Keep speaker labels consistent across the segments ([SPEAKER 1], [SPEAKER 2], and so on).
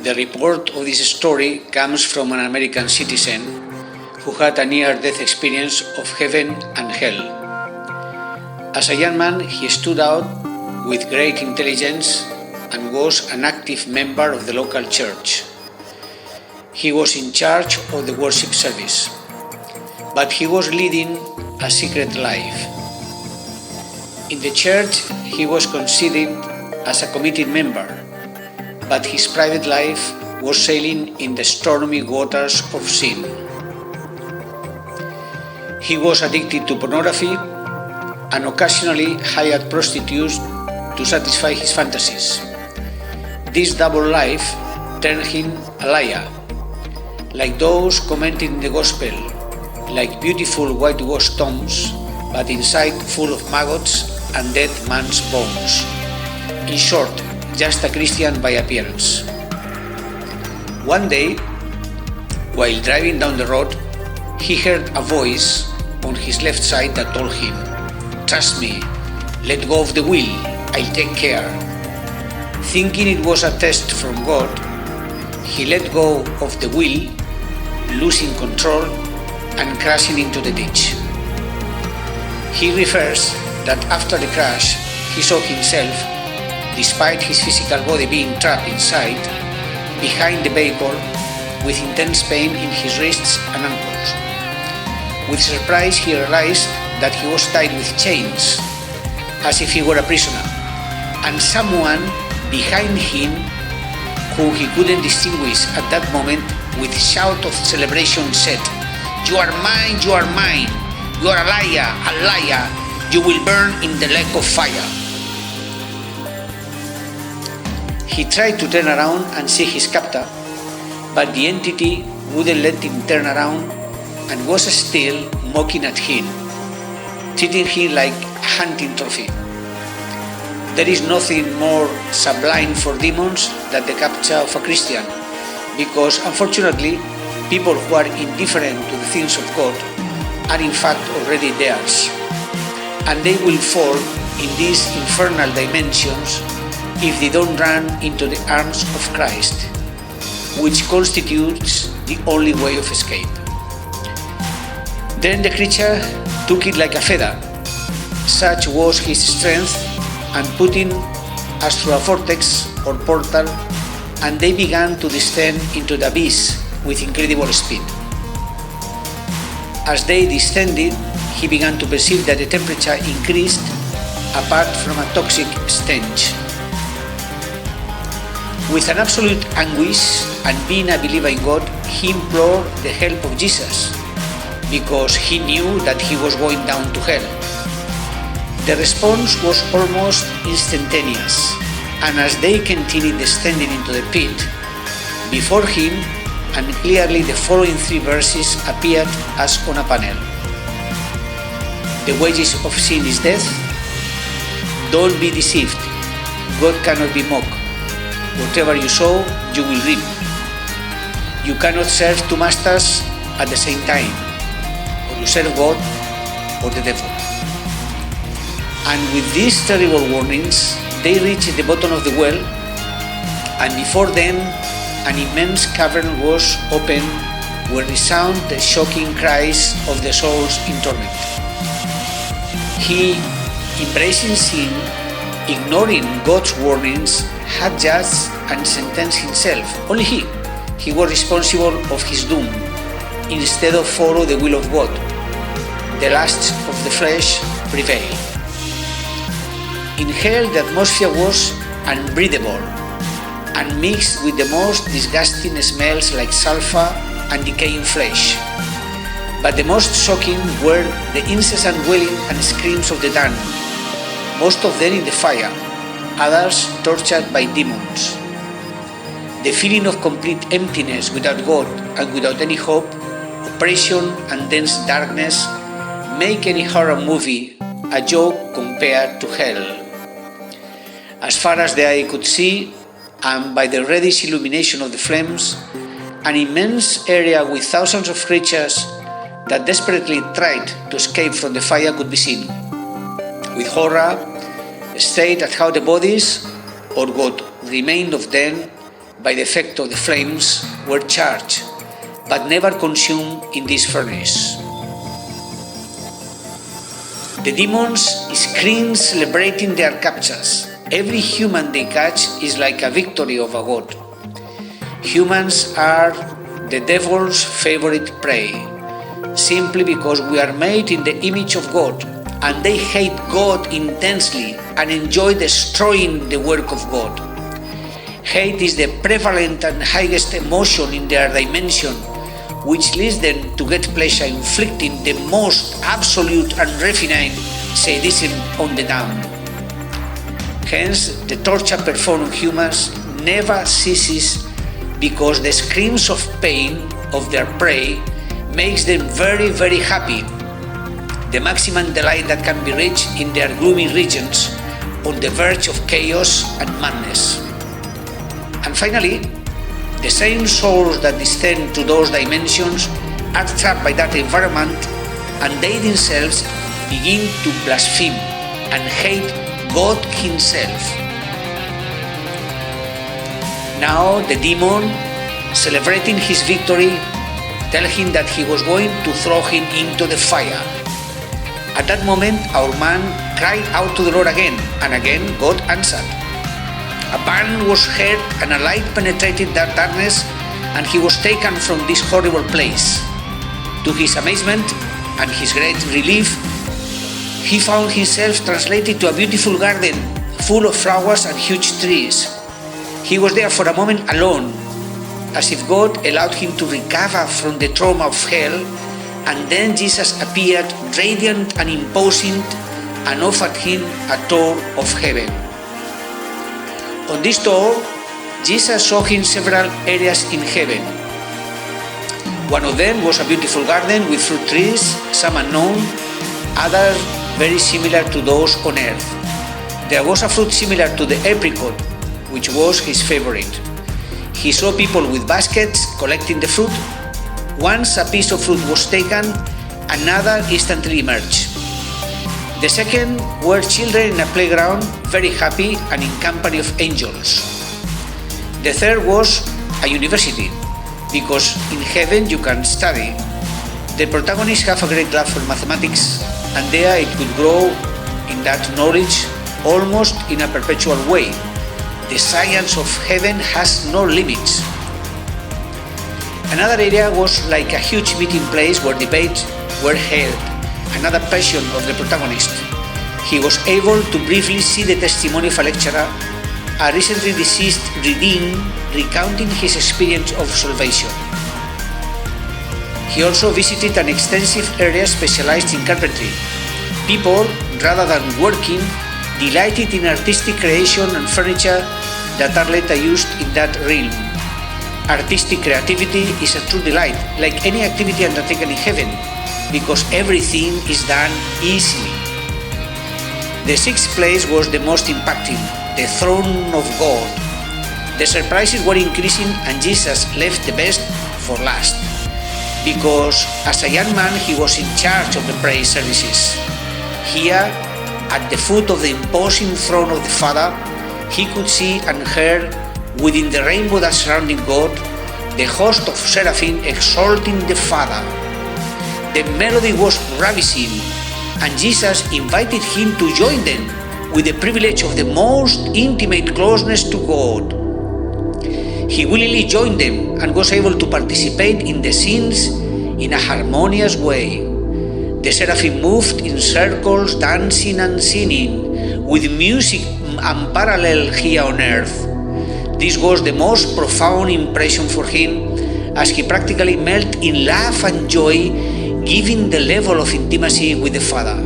[SPEAKER 1] The report of this story comes from an American citizen who had a near-death experience of heaven and hell. As a young man, he stood out with great intelligence and was an active member of the local church. He was in charge of the worship service, but he was leading a secret life. In the church, he was considered as a committed member, but his private life was sailing in the stormy waters of sin. He was addicted to pornography and occasionally hired prostitutes to satisfy his fantasies. This double life turned him a liar, like those commented in the gospel, like beautiful whitewashed tombs, but inside full of maggots and dead man's bones. In short, just a Christian by appearance. One day, while driving down the road, he heard a voice on his left side that told him, "Trust me, let go of the wheel, I'll take care." Thinking it was a test from God, he let go of the wheel, losing control and crashing into the ditch. He refers that after the crash, he saw himself, despite his physical body being trapped inside, behind the vehicle with intense pain in his wrists and ankles. With surprise, he realized that he was tied with chains, as if he were a prisoner, and someone behind him, who he couldn't distinguish at that moment, with a shout of celebration said, "You are mine, you are mine, you are a liar, you will burn in the lake of fire." He tried to turn around and see his captor, but the entity wouldn't let him turn around and was still mocking at him, treating him like a hunting trophy. There is nothing more sublime for demons than the capture of a Christian, because unfortunately, people who are indifferent to the things of God are in fact already theirs, and they will fall in these infernal dimensions if they don't run into the arms of Christ, which constitutes the only way of escape. Then the creature took it like a feather. Such was his strength, and putting us through a vortex or portal, and they began to descend into the abyss with incredible speed. As they descended, he began to perceive that the temperature increased apart from a toxic stench. With an absolute anguish and being a believer in God, he implored the help of Jesus, because he knew that he was going down to hell. The response was almost instantaneous, and as they continued descending into the pit, before him, and clearly the following 3 verses appeared as on a panel. The wages of sin is death. Don't be deceived. God cannot be mocked. Whatever you sow, you will reap. You cannot serve 2 masters at the same time, or you serve God or the devil. And with these terrible warnings, they reached the bottom of the well, and before them an immense cavern was opened where resound the shocking cries of the souls in torment. He, embracing sin, ignoring God's warnings, had judged and sentenced himself. Only he was responsible of his doom, instead of follow the will of God. The lusts of the flesh prevailed. In hell, the atmosphere was unbreathable and mixed with the most disgusting smells like sulfur and decaying flesh. But the most shocking were the incessant wailing and screams of the damned, most of them in the fire, others tortured by demons. The feeling of complete emptiness without God and without any hope, oppression and dense darkness make any horror movie a joke compared to hell. As far as the eye could see, and by the reddish illumination of the flames, an immense area with thousands of creatures that desperately tried to escape from the fire could be seen. With horror, stared at how the bodies, or what remained of them, by the effect of the flames, were charged, but never consumed in this furnace. The demons scream celebrating their captures. Every human they catch is like a victory of a god. Humans are the devil's favorite prey, simply because we are made in the image of God, and they hate God intensely and enjoy destroying the work of God. Hate is the prevalent and highest emotion in their dimension, which leads them to get pleasure inflicting the most absolute and refined sadism on the damned. Hence, the torture performed on humans never ceases, because the screams of pain of their prey makes them very, very happy, the maximum delight that can be reached in their gloomy regions on the verge of chaos and madness. And finally, the same souls that descend to those dimensions are trapped by that environment, and they themselves begin to blaspheme and hate God Himself. Now the demon, celebrating his victory, tells him that he was going to throw him into the fire. At that moment, our man cried out to the Lord again, and again God answered. A bang was heard, and a light penetrated that darkness, and he was taken from this horrible place. To his amazement and his great relief, he found himself translated to a beautiful garden full of flowers and huge trees. He was there for a moment alone, as if God allowed him to recover from the trauma of hell, and then Jesus appeared radiant and imposing and offered him a tour of heaven. On this tour, Jesus showed him several areas in heaven. One of them was a beautiful garden with fruit trees, some unknown, others very similar to those on earth. There was a fruit similar to the apricot, which was his favorite. He saw people with baskets collecting the fruit. Once a piece of fruit was taken, another instantly emerged. The second were children in a playground, very happy and in company of angels. The third was a university, because in heaven you can study. The protagonists have a great love for mathematics, and there it could grow in that knowledge almost in a perpetual way. The science of heaven has no limits. Another area was like a huge meeting place where debates were held. Another passion of the protagonist. He was able to briefly see the testimony of a lecturer, a recently deceased redeemed, recounting his experience of salvation. He also visited an extensive area specialized in carpentry. People, rather than working, delighted in artistic creation and furniture that are later used in that realm. Artistic creativity is a true delight, like any activity undertaken in heaven, because everything is done easily. The sixth place was the most impacting, the throne of God. The surprises were increasing, and Jesus left the best for last, because as a young man he was in charge of the praise services. Here, at the foot of the imposing throne of the Father, he could see and hear, within the rainbow that surrounded God, the host of seraphim exalting the Father. The melody was ravishing, and Jesus invited him to join them with the privilege of the most intimate closeness to God. He willingly joined them and was able to participate in the scenes in a harmonious way. The seraphim moved in circles, dancing and singing, with music unparalleled here on earth. This was the most profound impression for him, as he practically melted in love and joy, giving the level of intimacy with the Father.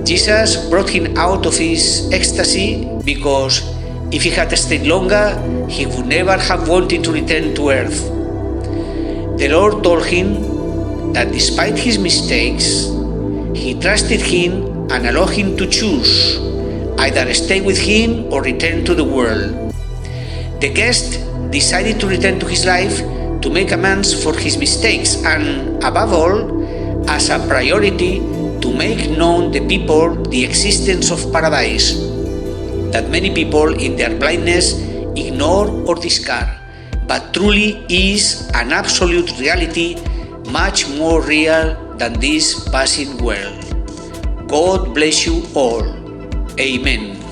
[SPEAKER 1] Jesus brought him out of his ecstasy, because if he had stayed longer, he would never have wanted to return to earth. The Lord told him that despite his mistakes, he trusted him and allowed him to choose, either stay with him or return to the world. The guest decided to return to his life to make amends for his mistakes, and above all, as a priority, to make known the people the existence of paradise, that many people in their blindness ignore or discard, but truly is an absolute reality, much more real than this passing world. God bless you all. Amen.